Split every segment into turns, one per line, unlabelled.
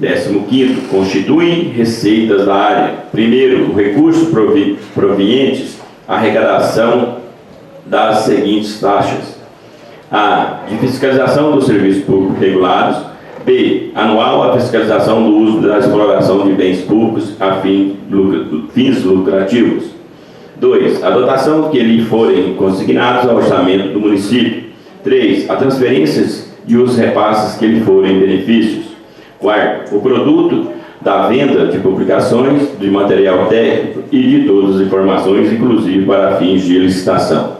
15º, constituem receitas da área. Primeiro, recursos provenientes à arrecadação das seguintes taxas: A. De fiscalização dos serviços públicos regulados. B. Anual a fiscalização do uso da exploração de bens públicos a fins lucrativos. 2. A dotação que lhe forem consignados ao orçamento do município. 3. A transferências e os repasses que lhe forem benefícios. 4. O produto da venda de publicações, de material técnico e de todas as informações, inclusive para fins de licitação.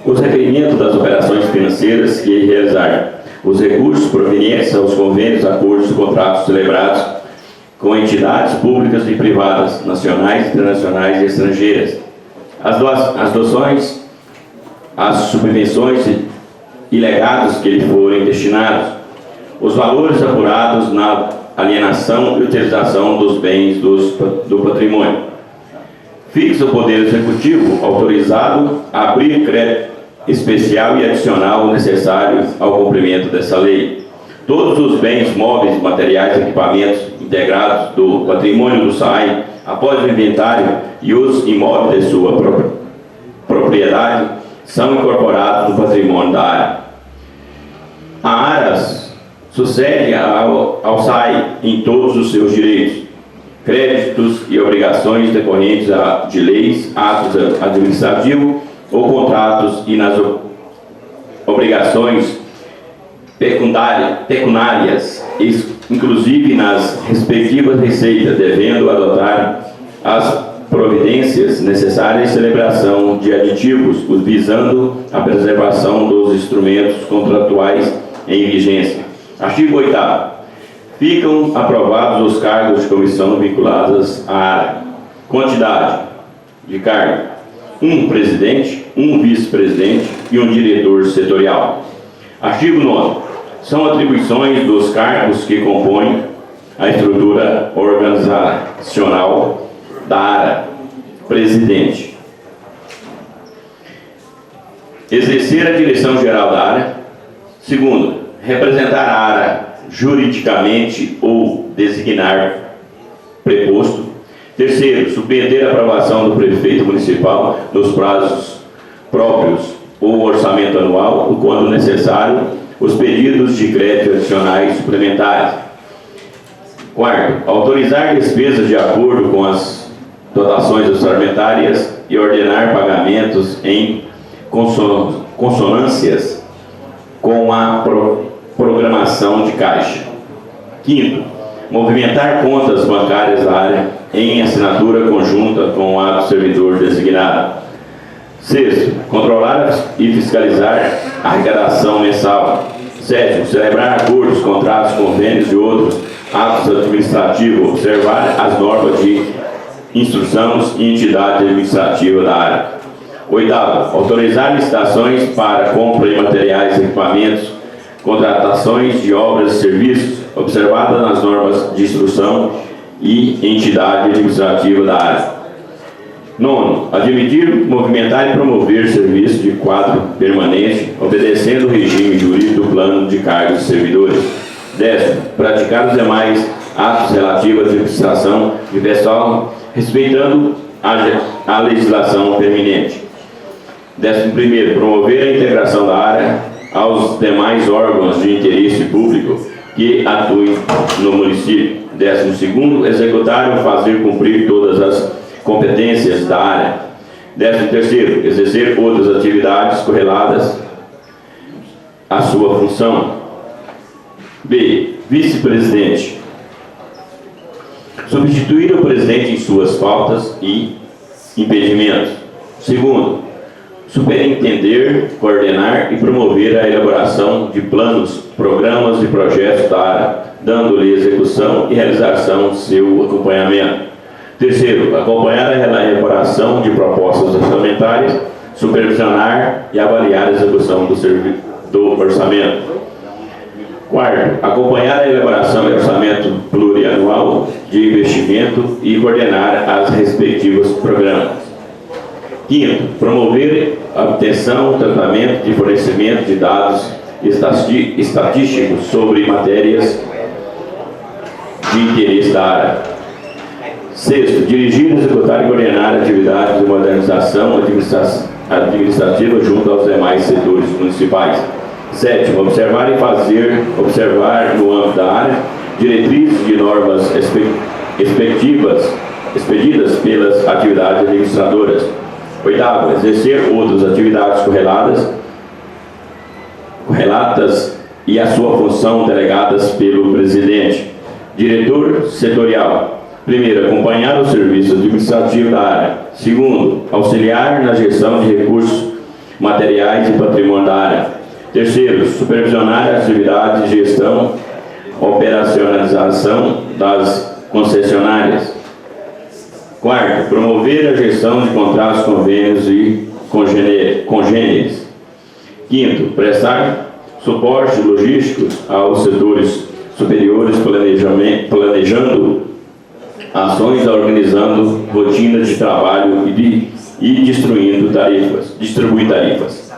Os requerimentos das operações financeiras que realizar, os recursos provenientes aos convênios, acordos e contratos celebrados com entidades públicas e privadas, nacionais, internacionais e estrangeiras, as doações, as subvenções e legados que lhe forem destinados, os valores apurados na alienação e utilização dos bens do patrimônio. Fixa o Poder Executivo autorizado a abrir crédito especial e adicional necessário ao cumprimento dessa lei. Todos os bens móveis, materiais e equipamentos integrados do patrimônio do SAI, após o inventário e os imóveis de sua propriedade, são incorporados no patrimônio da área. A ARAS sucede ao SAI em todos os seus direitos, créditos e obrigações decorrentes de leis, atos administrativos ou contratos e nas obrigações pecuniárias, inclusive nas respectivas receitas, devendo adotar as providências necessárias à celebração de aditivos, visando a preservação dos instrumentos contratuais em vigência. Artigo 8º. Ficam aprovados os cargos de comissão vinculados à área. Quantidade de cargo: 1 presidente, 1 vice-presidente e 1 diretor setorial. Artigo 9º. São atribuições dos cargos que compõem a estrutura organizacional da área. Presidente: exercer a direção geral da área. Segundo, representar a área juridicamente ou designar preposto. Terceiro, submeter a aprovação do prefeito municipal nos prazos próprios ou orçamento anual, quando necessário, os pedidos de crédito adicionais suplementares. Quarto, autorizar despesas de acordo com as dotações orçamentárias e ordenar pagamentos em consonâncias com a programação de caixa. Quinto, movimentar contas bancárias da área em assinatura conjunta com o ato servidor designado. Sexto, controlar e fiscalizar a arrecadação mensal. Sétimo, celebrar acordos, contratos, convênios e outros atos administrativos, observar as normas de instruções e entidade administrativa da área. Oitavo, autorizar licitações para compra de materiais e equipamentos, contratações de obras e serviços, observadas nas normas de instrução e entidade administrativa da área. Nono, admitir, movimentar e promover serviço de quadro permanente, obedecendo o regime jurídico do plano de cargos de servidores. 10. Praticar os demais atos relativos à administração de pessoal, respeitando a legislação permanente. 11. Promover a integração da área aos demais órgãos de interesse público que atuem no município. 12. Executar ou fazer cumprir todas as competências da área. 13. Exercer outras atividades correlatas à sua função. B. Vice-presidente: substituir o presidente em suas faltas e impedimentos. Segundo, superintender, coordenar e promover a elaboração de planos, programas e projetos da área, dando-lhe execução e realização seu acompanhamento. Terceiro, acompanhar a elaboração de propostas orçamentárias, supervisionar e avaliar a execução do orçamento. Quarto, acompanhar a elaboração do orçamento plurianual de investimento e coordenar as respectivos programas. Quinto, promover a obtenção, tratamento de fornecimento de dados estatísticos sobre matérias de interesse da área. Sexto, dirigir, executar e coordenar atividades de modernização administrativa junto aos demais setores municipais. Sétimo, observar no âmbito da área, diretrizes de normas expedidas pelas atividades administradoras. Oitavo, exercer outras atividades correlatas e a sua função delegadas pelo presidente. Diretor setorial. Primeiro, acompanhar o serviço administrativo da área. Segundo, auxiliar na gestão de recursos materiais e patrimônio da área. Terceiro, supervisionar as atividades de gestão, operacionalização das concessionárias. Quarto, promover a gestão de contratos, convênios e congêneres. Quinto, prestar suporte logístico aos setores superiores, planejando ações, organizando rotinas de trabalho e distribuir tarifas.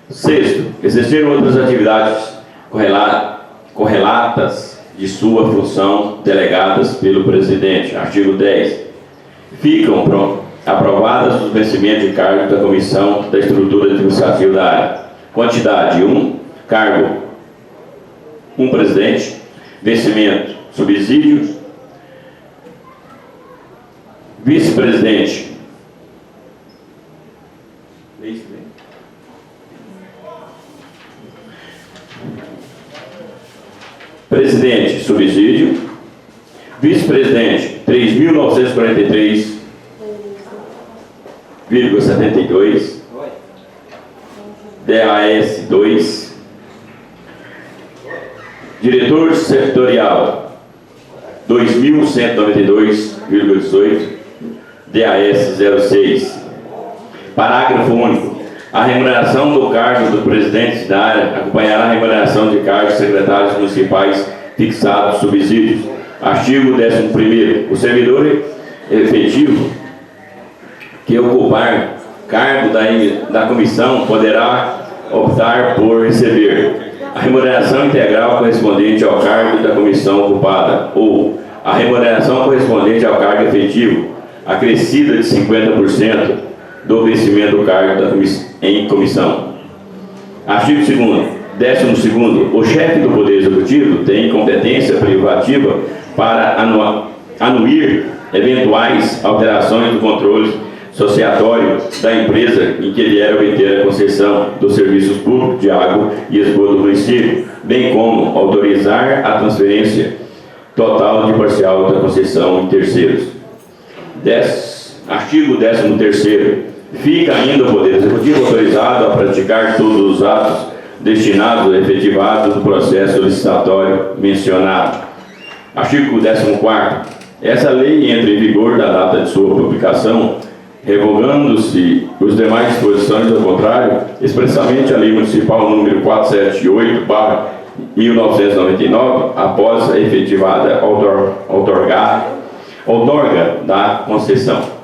Sexto, exercer outras atividades correlatas de sua função delegadas pelo presidente. Artigo 10. Ficam aprovadas os vencimentos de cargo da comissão da estrutura administrativa da área. Quantidade: 1 cargo, 1 presidente. Vencimento: subsídios. Vice-presidente: presidente, subsídio. Vice-presidente, 3.943,72. DAS 2. Diretor setorial, 2.192,18. DAS 06. Parágrafo único. A remuneração do cargo do presidente da área acompanhará a remuneração de cargos secretários municipais fixados subsídios. Artigo 11º. O servidor efetivo que ocupar cargo da comissão poderá optar por receber a remuneração integral correspondente ao cargo da comissão ocupada ou a remuneração correspondente ao cargo efetivo, acrescida de 50% do vencimento do cargo em comissão. Artigo 12º. O chefe do Poder Executivo tem competência privativa para anuir eventuais alterações do controle societário da empresa em que vier a obter a concessão dos serviços públicos de água e esgoto do município, bem como autorizar a transferência total de parcial da concessão em terceiros. Artigo 13º. Fica ainda o Poder Executivo autorizado a praticar todos os atos destinados a efetivados do processo licitatório mencionado. Artigo 14º. Essa lei entra em vigor da data de sua publicação, revogando-se os demais disposições, ao contrário, expressamente a Lei Municipal número 478/1999, após a efetivada outorga da concessão.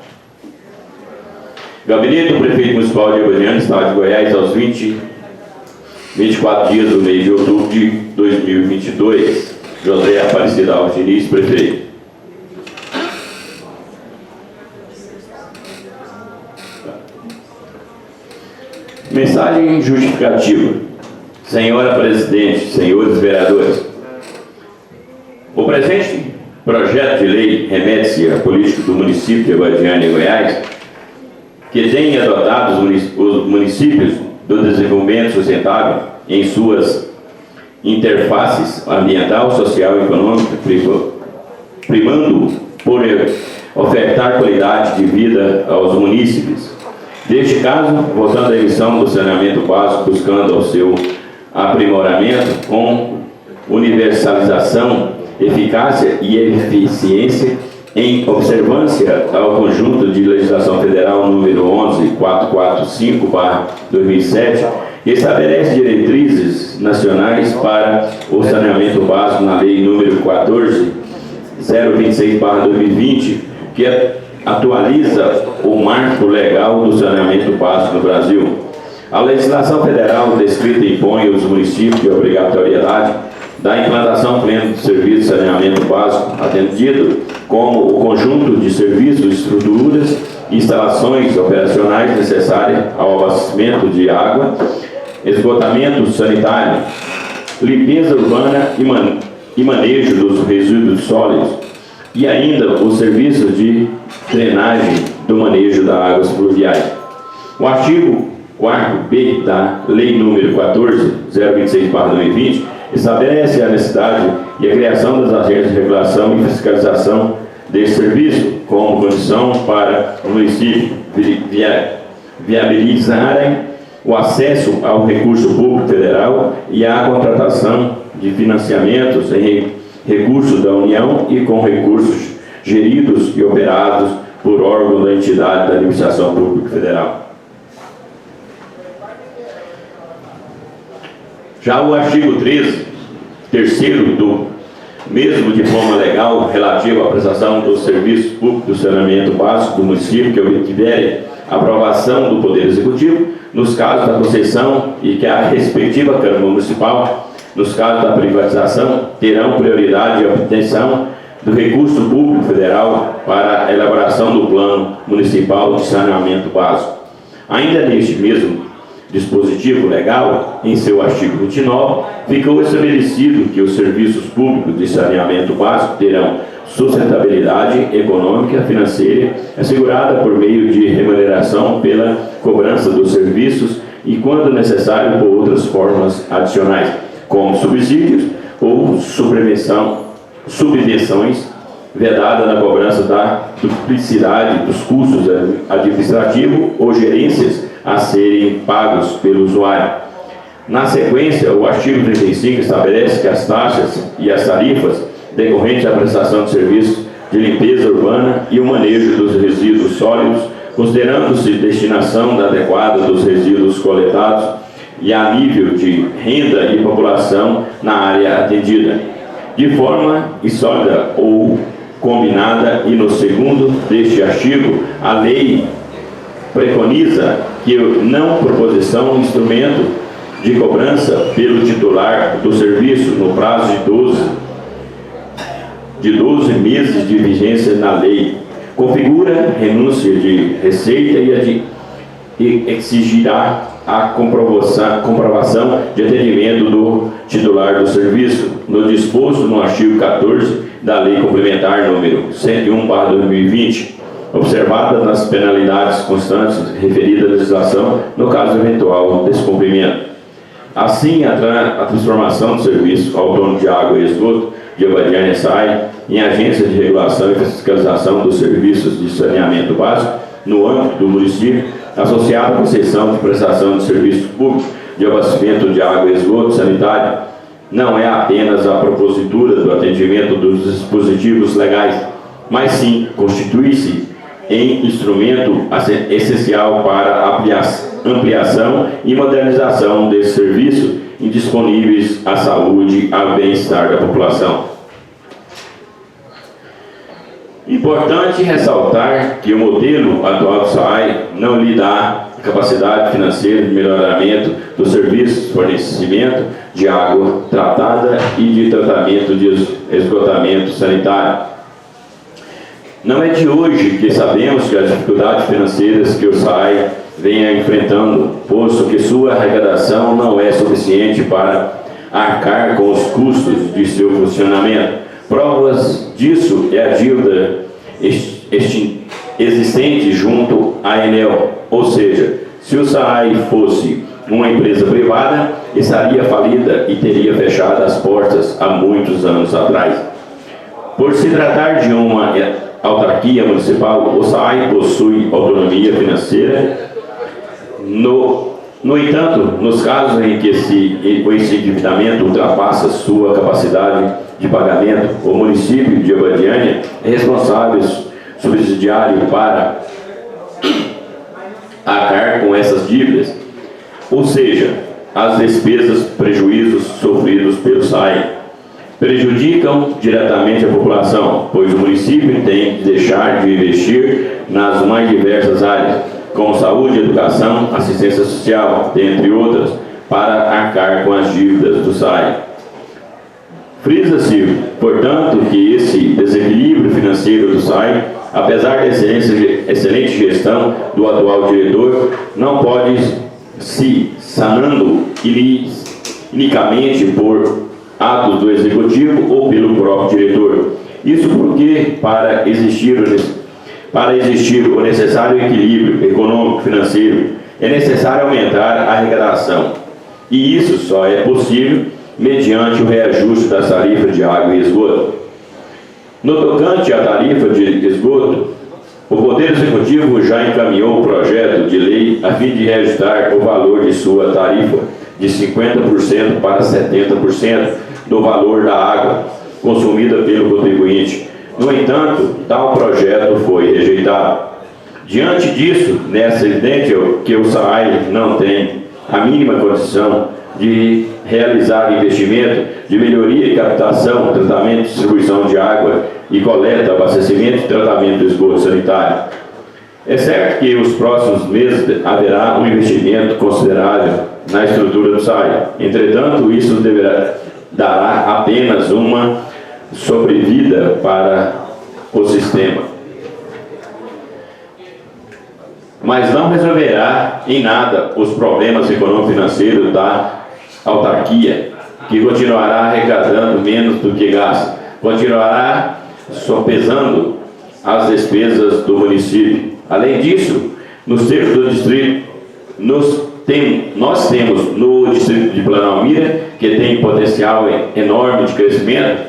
Gabinete do Prefeito Municipal de Goiânia, Estado de Goiás, aos 24 dias do mês de outubro de 2022. José Aparecido Alves Diniz, Prefeito. Mensagem justificativa. Senhora Presidente, senhores vereadores, o presente projeto de lei remete-se à política do município de Goiânia, Goiás, que tem adotado os municípios do desenvolvimento sustentável em suas interfaces ambiental, social e econômica, primando por ofertar qualidade de vida aos munícipes. Neste caso, voltando à emissão do saneamento básico, buscando o seu aprimoramento com universalização eficácia e eficiência em observância ao conjunto de legislação federal número 11445/2007, que estabelece diretrizes nacionais para o saneamento básico na lei número 14026/2020, que atualiza o marco legal do saneamento básico no Brasil. A legislação federal descrita impõe aos municípios a obrigatoriedade da implantação plena do serviço de saneamento básico, atendido como o conjunto de serviços, estruturas e instalações operacionais necessárias ao abastecimento de água, esgotamento sanitário, limpeza urbana e manejo dos resíduos sólidos, e ainda os serviços de drenagem do manejo das águas pluviais. O artigo 4b da Lei nº 14.026/2020 estabelece a necessidade e a criação das agências de regulação e fiscalização desse serviço como condição para o município viabilizarem o acesso ao recurso público federal e à contratação de financiamentos em recursos da União e com recursos geridos e operados por órgão da entidade da administração pública federal. Já o artigo 13, terceiro do mesmo diploma legal relativo à prestação dos serviços públicos do saneamento básico do município que obtiverem aprovação do Poder Executivo, nos casos da concessão e que a respectiva Câmara Municipal, nos casos da privatização, terão prioridade de obtenção do recurso público federal para a elaboração do Plano Municipal de Saneamento Básico. Ainda neste mesmo dispositivo legal, em seu artigo 29, ficou estabelecido que os serviços públicos de saneamento básico terão sustentabilidade econômica, financeira, assegurada por meio de remuneração pela cobrança dos serviços e, quando necessário, por outras formas adicionais, como subsídios ou subvenções, vedada na cobrança da duplicidade dos custos administrativos ou gerências a serem pagos pelo usuário. Na sequência, o artigo 35 estabelece que as taxas e as tarifas decorrentes da prestação de serviços de limpeza urbana e o manejo dos resíduos sólidos, considerando-se destinação adequada dos resíduos coletados e a nível de renda e população na área atendida, de forma sólida ou combinada, e no segundo deste artigo, a lei preconiza que não proposição instrumento de cobrança pelo titular do serviço no prazo de 12 meses de vigência na lei, configura renúncia de receita e exigirá a comprovação de atendimento do titular do serviço, no disposto no artigo 14 da Lei Complementar número 101/2020, observadas nas penalidades constantes referidas à legislação no caso eventual descumprimento. Assim, a transformação do serviço autônomo de água e esgoto de Abadiânia SAI em agência de regulação e fiscalização dos serviços de saneamento básico no âmbito do município, associado à concessão de prestação de serviço público de abastecimento de água e esgoto sanitário, não é apenas a propositura do atendimento dos dispositivos legais, mas sim constitui-se em instrumento essencial para a ampliação e modernização desse serviço indisponíveis à saúde e ao bem-estar da população. Importante ressaltar que o modelo atual do SAI não lhe dá capacidade financeira de melhoramento dos serviços de fornecimento de água tratada e de tratamento de esgotamento sanitário. Não é de hoje que sabemos que as dificuldades financeiras que o SAI vem enfrentando, posto que sua arrecadação não é suficiente para arcar com os custos de seu funcionamento. Provas disso é a dívida existente junto à Enel, ou seja, se o SAI fosse uma empresa privada, estaria falida e teria fechado as portas há muitos anos atrás. Por se tratar de uma autarquia municipal, o SAI possui autonomia financeira. No entanto, nos casos em que esse endividamento ultrapassa sua capacidade de pagamento, o município de Abadiânia é responsável subsidiário para arcar com essas dívidas, ou seja, as despesas, prejuízos sofridos pelo SAI prejudicam diretamente a população, pois o município tem de deixar de investir nas mais diversas áreas, como saúde, educação, assistência social, dentre outras, para arcar com as dívidas do SAI. Frisa-se, portanto, que esse desequilíbrio financeiro do SAI, apesar da excelente gestão do atual diretor, não pode se sanando unicamente por atos do executivo ou pelo próprio diretor. Isso porque, para existir o necessário equilíbrio econômico-financeiro, é necessário aumentar a arrecadação. E isso só é possível mediante o reajuste das tarifas de água e esgoto. No tocante à tarifa de esgoto, o Poder Executivo já encaminhou o projeto de lei a fim de reajustar o valor de sua tarifa de 50% para 70% do valor da água consumida pelo contribuinte. No entanto, tal projeto foi rejeitado. Diante disso, é evidente que o SAI não tem a mínima condição de realizar investimento de melhoria e captação, tratamento e distribuição de água e coleta, abastecimento e tratamento do esgoto sanitário. É certo que nos próximos meses haverá um investimento considerável na estrutura do SAI. Entretanto, isso dará apenas uma sobrevida para o sistema, mas não resolverá em nada os problemas econômico-financeiros da autarquia, que continuará arrecadando menos do que gasta, continuará sopesando as despesas do município. Além disso, nos termos do distrito, nós temos no distrito de Planalmira, que tem potencial enorme de crescimento,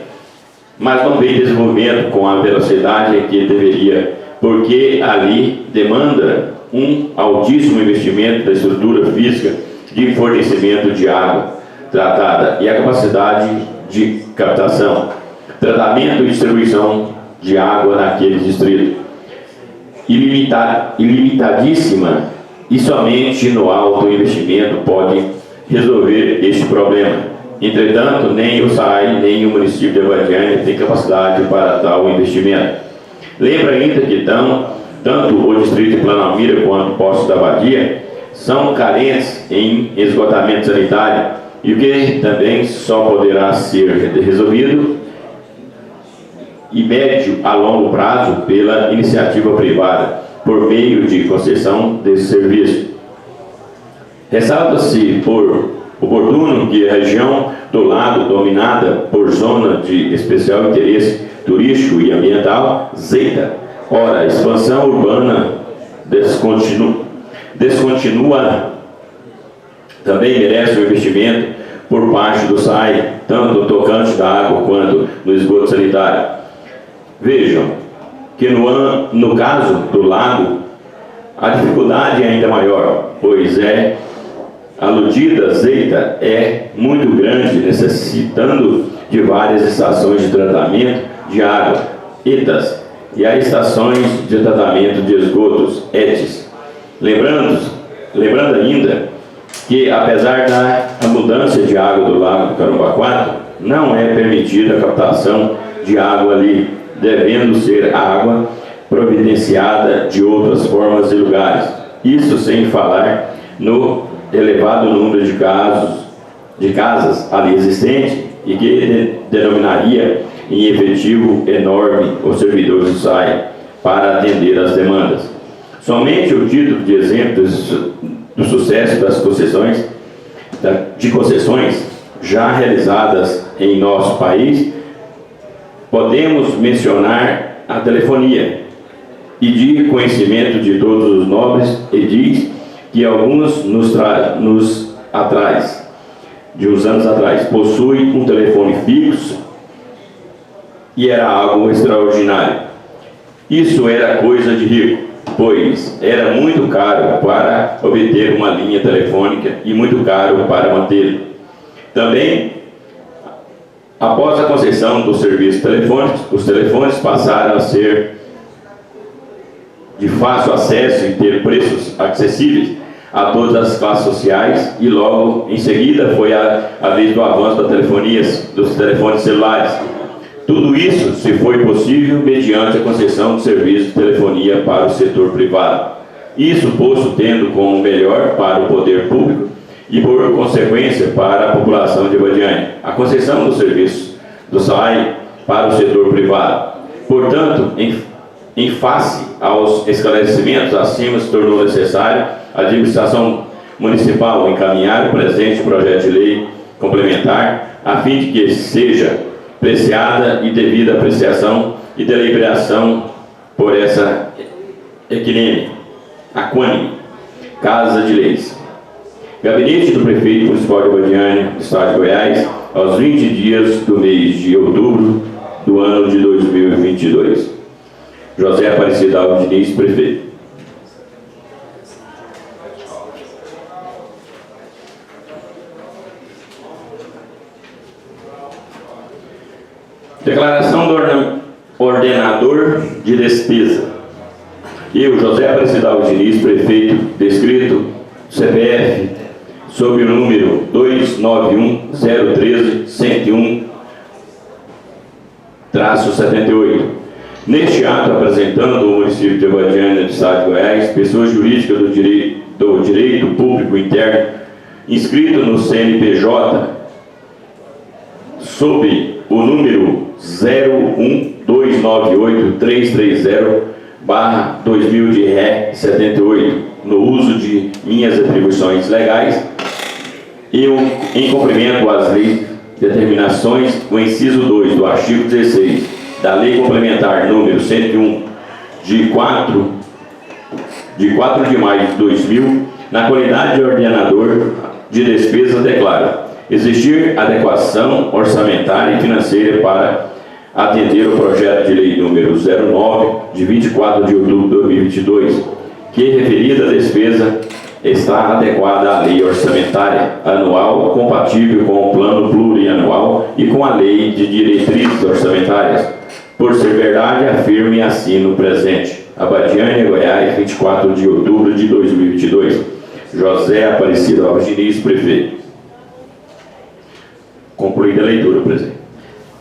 mas não vem desenvolvimento com a velocidade que deveria, porque ali demanda um altíssimo investimento da estrutura física de fornecimento de água tratada e a capacidade de captação, tratamento e distribuição de água naquele distrito, ilimitadíssima, e somente no alto investimento pode resolver este problema. Entretanto, nem o SAI, nem o município de Abadiânia têm capacidade para tal investimento. Lembra ainda que tanto o distrito de Planalmira quanto o Poço da Abadia são carentes em esgotamento sanitário, e o que também só poderá ser resolvido e médio a longo prazo pela iniciativa privada, por meio de concessão desse serviço. Ressalta-se por oportuno que a região do Lago, dominada por zona de especial interesse turístico e ambiental, ZEITA, ora, a expansão urbana descontinua, também merece um investimento por parte do SAI, tanto no tocante da água quanto no esgoto sanitário. Vejam que no caso do lago, a dificuldade é ainda maior, pois aludida ZEITA é muito grande, necessitando de várias estações de tratamento de água, ETAs, e as estações de tratamento de esgotos, ETs. Lembrando ainda que, apesar da abundância de água do lago do Carumbaquara, não é permitida a captação de água ali, devendo ser água providenciada de outras formas e lugares. Isso sem falar no elevado número de casas ali existentes, e que denominaria em efetivo enorme os servidores do SAI para atender às demandas. Somente o título de exemplo do sucesso das concessões já realizadas em nosso país, podemos mencionar a telefonia, e de conhecimento de todos os nobres edis que alguns de uns anos atrás, possuem um telefone fixo, e era algo extraordinário. Isso era coisa de rico, pois era muito caro para obter uma linha telefônica e muito caro para mantê-lo. Também Após a concessão dos serviços telefônicos, os telefones passaram a ser de fácil acesso e ter preços acessíveis a todas as classes sociais, e logo em seguida foi a vez do avanço da telefonia, dos telefones celulares. Tudo isso se foi possível mediante a concessão de serviços de telefonia para o setor privado. Isso posto tendo como melhor para o poder público e por consequência para a população de Abadiânia a concessão dos serviços do SAI para o setor privado. Portanto, em face aos esclarecimentos acima, se tornou necessário a administração municipal encaminhar o presente projeto de lei complementar a fim de que seja apreciada e devida apreciação e deliberação por essa equânime Casa de Leis. Gabinete do Prefeito Municipal de Abadiânia, Estado de Goiás, aos 20 dias do mês de outubro do ano de 2022. José Aparecido Alves Diniz, Prefeito. Declaração do ordenador de despesa. Eu, José Aparecido Alves Diniz, Prefeito, descrito, CPF, sob o número 291-013-101-78. Neste ato, apresentando o município de Abadiânia do Estado de Goiás, pessoa jurídica do direito público interno, inscrito no CNPJ, sob o número 01298-330/2000 de Ré 78, no uso de minhas atribuições legais, eu, em cumprimento às leis, determinações, o inciso 2 do artigo 16 da Lei Complementar número 101, de 4 de maio de 2000, na qualidade de ordenador de despesas, declaro existir adequação orçamentária e financeira para atender o projeto de lei número 09, de 24 de outubro de 2022, que referida a despesa está adequada à lei orçamentária anual, compatível com o plano plurianual e com a lei de diretrizes orçamentárias. Por ser verdade, afirmo e assino presente. Abadiânia, Goiás, 24 de outubro de 2022. José Aparecido Alves Diniz, Prefeito. Concluída a leitura, presidente.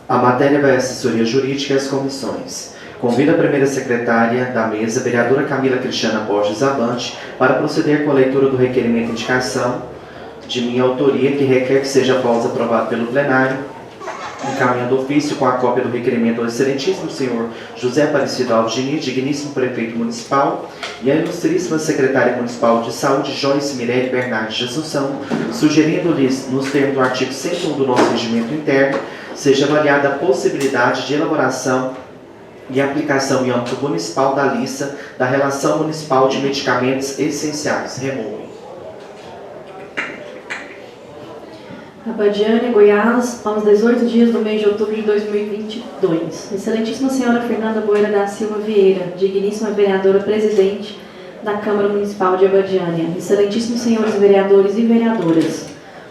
A matéria vai à assessoria jurídica e às comissões. Convido a primeira secretária da mesa, vereadora Camila Cristiana Borges Abante, para proceder com a leitura do requerimento de indicação de minha autoria, que requer que seja após aprovado pelo plenário, encaminhando ofício com a cópia do requerimento ao excelentíssimo senhor José Aparecido Alves Diniz, digníssimo prefeito municipal, e a ilustríssima secretária municipal de saúde, Joyce Mirelle Bernardes de Assunção, sugerindo-lhes, nos termos do artigo 101 do nosso regimento interno, seja avaliada a possibilidade de elaboração e aplicação em âmbito municipal da lista da Relação Municipal de Medicamentos Essenciais, REMOME.
Abadiânia, Goiás, aos 18 dias do mês de outubro de 2022. Excelentíssima senhora Fernanda Boeira da Silva Vieira, digníssima vereadora presidente da Câmara Municipal de Abadiânia. Excelentíssimos senhores vereadores e vereadoras.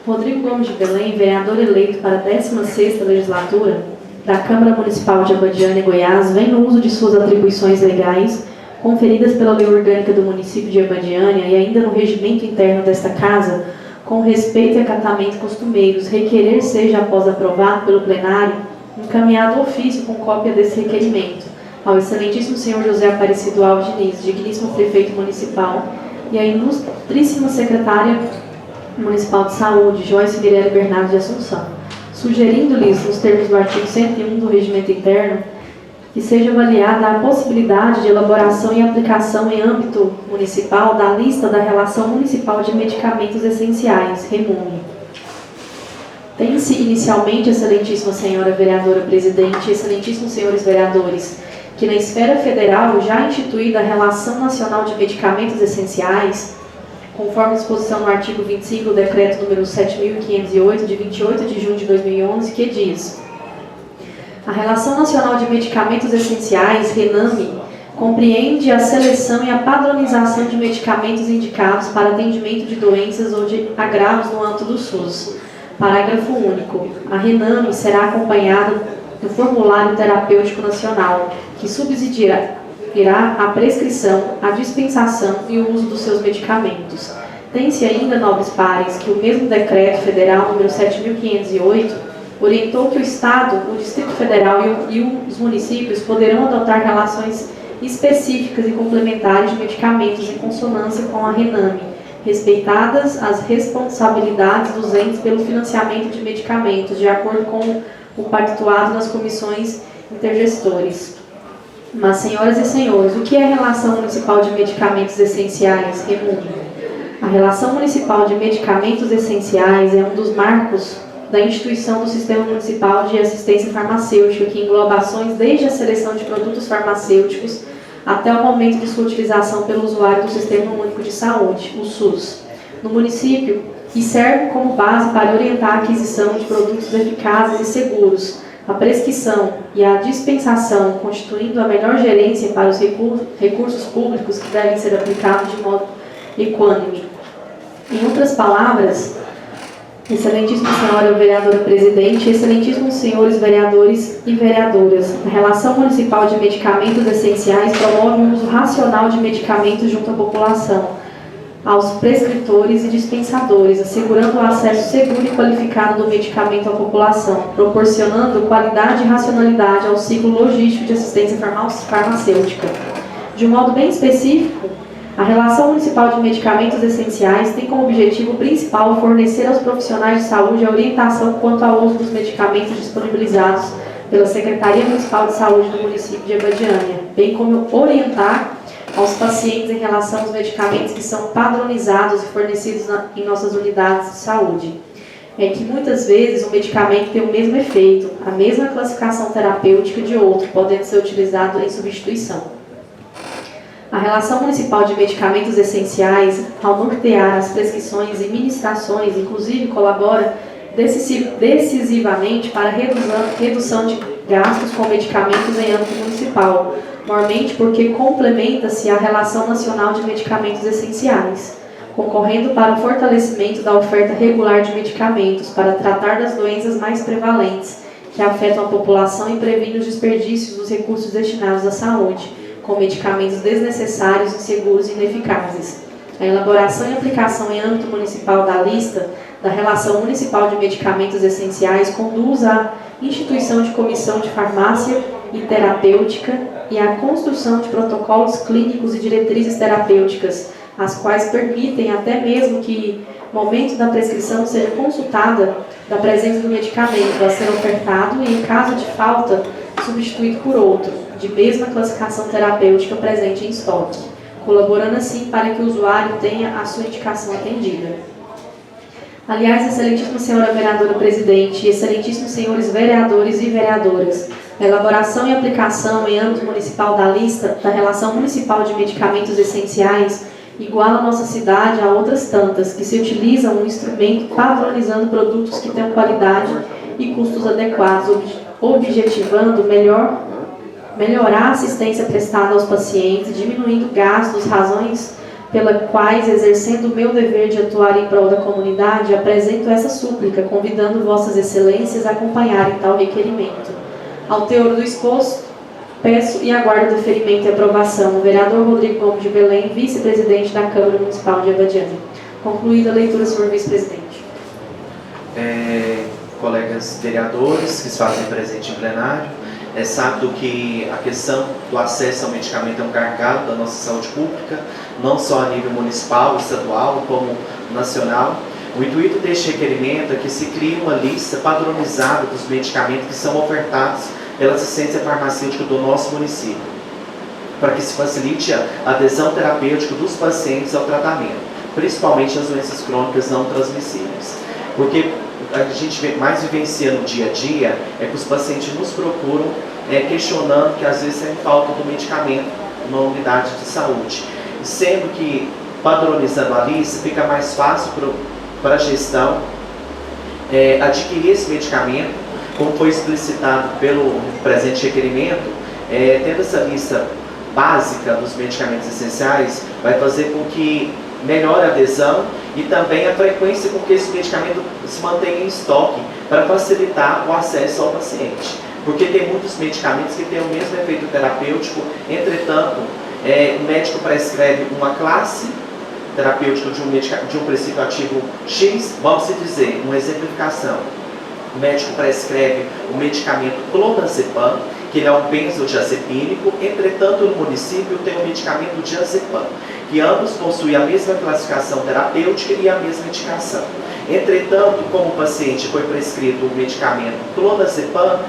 Rodrigo Gomes de Belém, vereador eleito para a 16ª legislatura da Câmara Municipal de Abadiânia, Goiás, vem no uso de suas atribuições legais, conferidas pela Lei Orgânica do município de Abadiânia e ainda no regimento interno desta Casa, com respeito e acatamento costumeiros, requerer seja, após aprovado pelo plenário, encaminhado ofício com cópia desse requerimento ao excelentíssimo senhor José Aparecido Alves Diniz, digníssimo prefeito municipal, e à ilustríssima secretária municipal de saúde, Joyce Mirelle Bernardes de Assunção, sugerindo-lhes, nos termos do artigo 101 do regimento interno, que seja avaliada a possibilidade de elaboração e aplicação em âmbito municipal da lista da Relação Municipal de Medicamentos Essenciais, REMOME. Tem-se inicialmente, excelentíssima senhora vereadora presidente e excelentíssimos senhores vereadores, que na esfera federal já instituída a Relação Nacional de Medicamentos Essenciais, conforme disposição no artigo 25 do decreto número 7.508, de 28 de junho de 2011, que diz: a Relação Nacional de Medicamentos Essenciais, RENAME, compreende a seleção e a padronização de medicamentos indicados para atendimento de doenças ou de agravos no âmbito do SUS, Parágrafo único. A Rename será acompanhada do Formulário Terapêutico Nacional, que subsidiará a prescrição, a dispensação e o uso dos seus medicamentos. Tem-se ainda, nobres pares, que o mesmo Decreto Federal número 7.508 orientou que o Estado, o Distrito Federal e os municípios poderão adotar relações específicas e complementares de medicamentos em consonância com a Rename, respeitadas as responsabilidades dos entes pelo financiamento de medicamentos, de acordo com o pactuado nas comissões intergestores. Mas, senhoras e senhores, o que é a Relação Municipal de Medicamentos Essenciais, REMUM? A Relação Municipal de Medicamentos Essenciais é um dos marcos da instituição do Sistema Municipal de Assistência Farmacêutica, que engloba ações desde a seleção de produtos farmacêuticos até o momento de sua utilização pelo usuário do Sistema Único de Saúde, o SUS, no município, e serve como base para orientar a aquisição de produtos eficazes e seguros, a prescrição e a dispensação, constituindo a melhor gerência para os recursos públicos que devem ser aplicados de modo equânime. Em outras palavras, excelentíssima senhora vereadora presidente, excelentíssimos senhores vereadores e vereadoras, a Relação Municipal de Medicamentos Essenciais promove o uso racional de medicamentos junto à população, aos prescritores e dispensadores, assegurando o acesso seguro e qualificado do medicamento à população, proporcionando qualidade e racionalidade ao ciclo logístico de assistência farmacêutica. De um modo bem específico, a Relação Municipal de Medicamentos Essenciais tem como objetivo principal fornecer aos profissionais de saúde a orientação quanto ao uso dos medicamentos disponibilizados pela Secretaria Municipal de Saúde do município de Abadiânia, bem como orientar aos pacientes em relação aos medicamentos que são padronizados e fornecidos em nossas unidades de saúde. É que muitas vezes o medicamento tem o mesmo efeito, a mesma classificação terapêutica de outro, podendo ser utilizado em substituição. A Relação Municipal de Medicamentos Essenciais, ao nortear as prescrições e ministrações, inclusive colabora decisivamente para a redução de gastos com medicamentos em âmbito municipal, normalmente porque complementa-se à Relação Nacional de Medicamentos Essenciais, concorrendo para o fortalecimento da oferta regular de medicamentos para tratar das doenças mais prevalentes que afetam a população e previnem os desperdícios dos recursos destinados à saúde, com medicamentos desnecessários, inseguros e ineficazes. A elaboração e aplicação em âmbito municipal da lista da Relação Municipal de Medicamentos Essenciais conduz à instituição de comissão de farmácia e terapêutica e à construção de protocolos clínicos e diretrizes terapêuticas, as quais permitem até mesmo que, no momento da prescrição, seja consultada da presença do medicamento a ser ofertado e, em caso de falta, substituído por outro, de mesma classificação terapêutica presente em estoque, colaborando assim para que o usuário tenha a sua indicação atendida. Aliás, excelentíssima senhora vereadora presidente e excelentíssimos senhores vereadores e vereadoras, a elaboração e aplicação em âmbito municipal da lista da Relação Municipal de Medicamentos Essenciais iguala a nossa cidade a outras tantas, que se utilizam um instrumento padronizando produtos que tenham qualidade e custos adequados, objetivando melhorar a assistência prestada aos pacientes, diminuindo gastos, razões pelas quais, exercendo o meu dever de atuar em prol da comunidade, apresento essa súplica, convidando vossas excelências a acompanharem tal requerimento. Ao teor do exposto, peço e aguardo deferimento e aprovação o vereador Rodrigo Gomes de Belém, vice-presidente da Câmara Municipal de Abadiânia. Concluída a leitura, senhor vice-presidente.
Colegas vereadores que se fazem presente em plenário, é sábado que a questão do acesso ao medicamento é um gargalo da nossa saúde pública, não só a nível municipal, estadual, como nacional. O intuito deste requerimento é que se crie uma lista padronizada dos medicamentos que são ofertados pela assistência farmacêutica do nosso município, para que se facilite a adesão terapêutica dos pacientes ao tratamento, principalmente as doenças crônicas não transmissíveis. Porque a gente mais vivencia no dia a dia é que os pacientes nos procuram questionando que às vezes tem falta do medicamento numa unidade de saúde. Sendo que, padronizando a lista, fica mais fácil para a gestão adquirir esse medicamento, como foi explicitado pelo presente requerimento. Tendo essa lista básica dos medicamentos essenciais, vai fazer com que melhor adesão e também a frequência com que esse medicamento se mantém em estoque para facilitar o acesso ao paciente. Porque tem muitos medicamentos que têm o mesmo efeito terapêutico, entretanto, o médico prescreve uma classe terapêutica de um princípio ativo X, vamos dizer, uma exemplificação. O médico prescreve o medicamento clonazepam, que ele é um benzodiazepínico, entretanto no município tem o medicamento diazepam, que ambos possuem a mesma classificação terapêutica e a mesma indicação. Entretanto, como o paciente foi prescrito o medicamento clonazepam,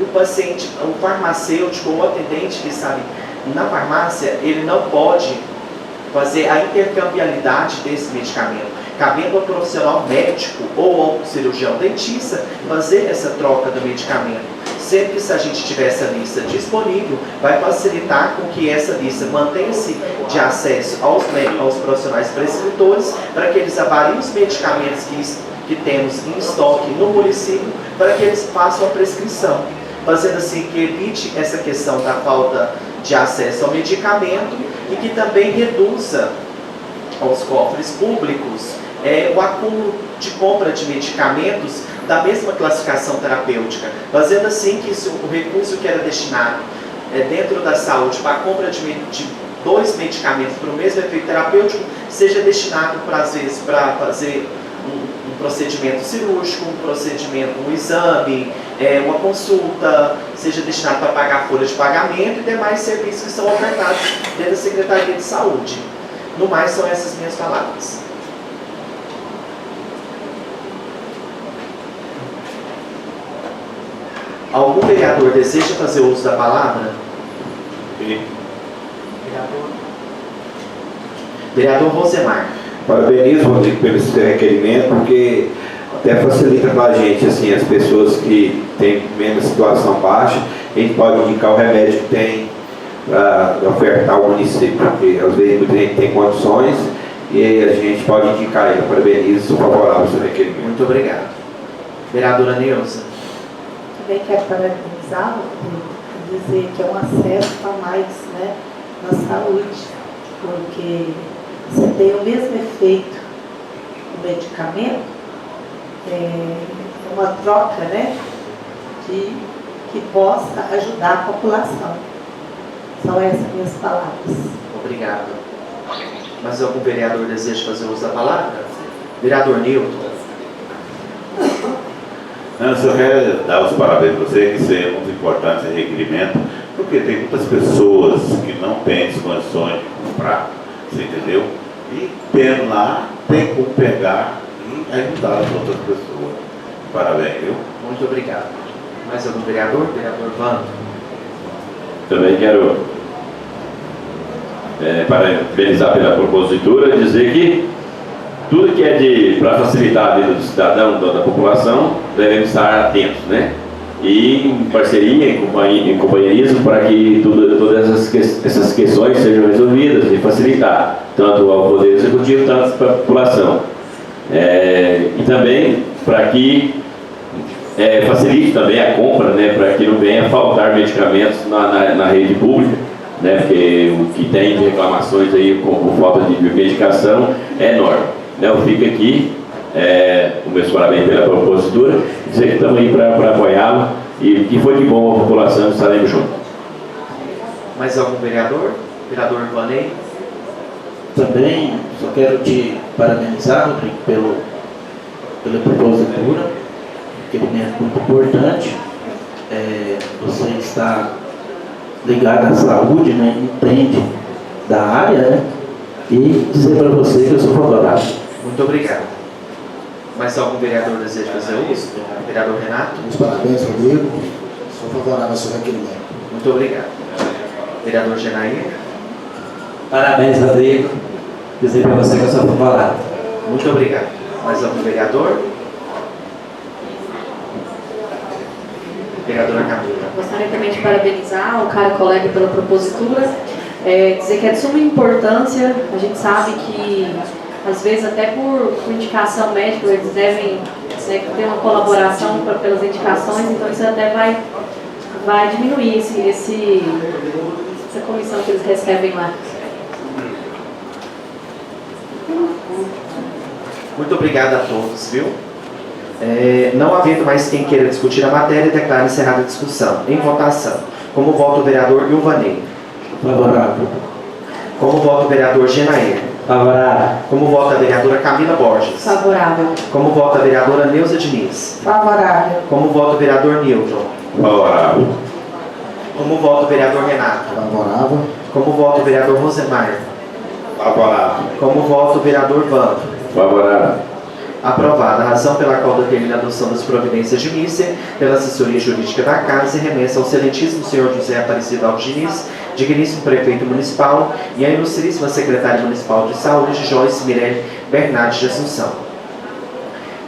o farmacêutico ou o atendente que está na farmácia, ele não pode fazer a intercambiabilidade desse medicamento, cabendo ao profissional médico ou ao cirurgião dentista fazer essa troca do medicamento. Sempre que se a gente tiver essa lista disponível, vai facilitar com que essa lista mantenha-se de acesso aos profissionais prescritores, para que eles avaliem os medicamentos que temos em estoque no município, para que eles façam a prescrição, fazendo assim que evite essa questão da falta de acesso ao medicamento e que também reduza aos cofres públicos o acúmulo de compra de medicamentos da mesma classificação terapêutica, fazendo assim que o recurso que era destinado dentro da saúde para a compra de dois medicamentos para o mesmo efeito terapêutico seja destinado, às vezes, para fazer um procedimento cirúrgico, um exame, uma consulta, seja destinado para pagar a folha de pagamento e demais serviços que são ofertados dentro da Secretaria de Saúde. No mais, são essas minhas palavras. Algum vereador deseja fazer uso da palavra?
Sim.
Vereador Rosemar.
Parabenizo, Rodrigo, pelo esse requerimento, porque até facilita para a gente, assim, as pessoas que têm menos situação baixa, a gente pode indicar o remédio que tem para ofertar ao município, porque às vezes muita gente tem condições e a gente pode indicar ele. Parabenizo, sou favorável ao seu requerimento.
Muito obrigado. Vereadora Neuza.
Também quero parabenizá-lo e dizer que é um acesso a mais, né, na saúde, porque você tem o mesmo efeito do medicamento, é uma troca, né, que possa ajudar a população. São essas minhas palavras.
Obrigado. Mas algum vereador deseja fazer uso da palavra? Vereador Nilton.
Eu só quero dar os parabéns para você, que isso é muito importante, esse requerimento, porque tem muitas pessoas que não têm as condições de comprar, você entendeu? E tendo lá, tem como pegar e ajudar as outras pessoas. Parabéns, viu?
Muito obrigado. Mais algum vereador? Vereador Vando.
Também quero parabenizar pela propositura e dizer que tudo que é para facilitar a vida do cidadão, da população, devemos estar atentos, né? E em parceria, em companheirismo, para que todas essas questões sejam resolvidas e facilitar, tanto ao Poder Executivo, tanto para a população. E também para que facilite também a compra, né? Para que não venha faltar medicamentos na rede pública, né? Porque o que tem de reclamações aí por falta de medicação é enorme. Eu fico aqui, os meus parabéns pela propositura, dizer que estamos aí para apoiá-lo e que foi de bom a população, estaremos juntos.
Mais algum vereador? Vereador Vanei?
Também só quero te parabenizar, Rodrigo, pela propositura, que é muito importante. Você está ligado à saúde, né? Entende da área, né? E dizer para você que eu sou favorável.
Muito obrigado. Mais algum vereador deseja fazer uso? Vereador Renato?
Meus parabéns, Rodrigo. Sou favorável ao seu requerimento.
Muito obrigado. Vereador Genair?
Parabéns, Rodrigo. Dizer para você que eu sou favorável.
Muito obrigado. Mais algum vereador? Vereadora Camila.
Gostaria também de parabenizar o cara colega pela propositura, dizer que é de suma importância. A gente sabe que, às vezes, até por indicação médica, eles devem ter uma colaboração pelas indicações, então isso até vai diminuir essa comissão que eles recebem lá.
Muito obrigado a todos, viu? Não havendo mais quem queira discutir a matéria, declaro encerrada a discussão. Em votação. Como vota o vereador Ilvanei?
Favorável.
Como vota o vereador Genair?
Favorável.
Como vota a vereadora Camila Borges?
Favorável.
Como vota a vereadora Neuza Diniz?
Favorável.
Como vota o vereador Newton?
Favorável.
Como vota o vereador Renato?
Favorável.
Como vota o vereador Rosemar?
Favorável.
Como vota o vereador Vando?
Favorável.
Aprovada. A razão pela qual determina a adoção das providências de mícia pela assessoria jurídica da Casa e remessa ao excelentíssimo senhor José Aparecido Alves Diniz, digníssimo prefeito municipal, e à ilustríssima secretária municipal de saúde, Joyce Mirelle Bernardes de Assunção.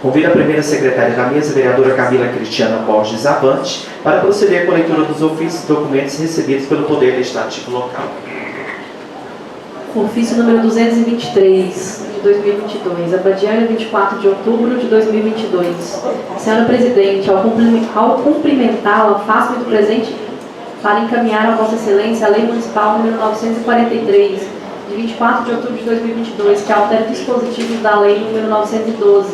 Convido a primeira secretária da mesa, vereadora Camila Cristiana Borges Avante, para proceder com a leitura dos ofícios e documentos recebidos pelo Poder Legislativo local.
Ofício número 223, de 2022, Abadiânia, 24 de outubro de 2022. Senhora Presidente, ao cumprimentá-la, faço-me do presente para encaminhar a Vossa Excelência a Lei Municipal número 943, de 24 de outubro de 2022, que altera dispositivos da Lei número 912,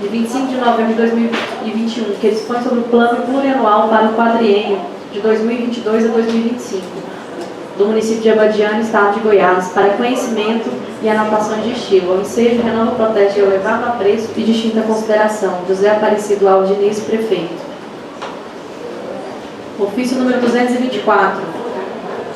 de 25 de novembro de 2021, que dispõe sobre o plano plurianual para o quadriênio de 2022 a 2025. Do município de Abadiânia, estado de Goiás, para conhecimento e anotações de estilo. Ao ensejo, renova, protege e elevado apreço e distinta consideração. José Aparecido Alves Diniz, prefeito. Ofício número 224.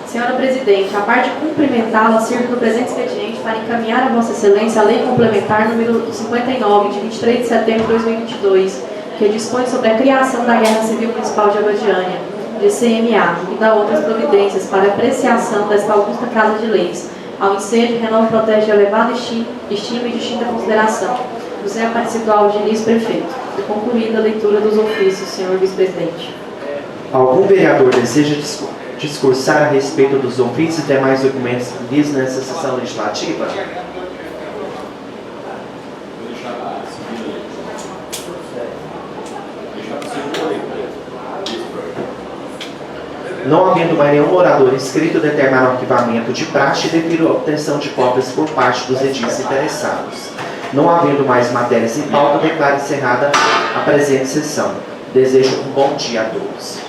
Senhora Presidente, a parte de cumprimentá-la, sirvo do presente expediente para encaminhar a Vossa Excelência a Lei Complementar número 59, de 23 de setembro de 2022, que dispõe sobre a criação da Guerra Civil Municipal de Abadiânia, de CMA, e dá outras providências para apreciação desta augusta Casa de Leis. Ao ensejo, renova, protege, elevada estima e distinta consideração. José Aparecido Alves Diniz, prefeito. Concluída a leitura dos ofícios, senhor vice-presidente.
Algum vereador deseja discursar a respeito dos ofícios e demais documentos lidos nessa sessão legislativa? Não havendo mais nenhum orador inscrito, determinar o arquivamento de praxe e defiro a obtenção de cópias por parte dos edis interessados. Não havendo mais matérias em pauta, declaro encerrada a presente sessão. Desejo um bom dia a todos.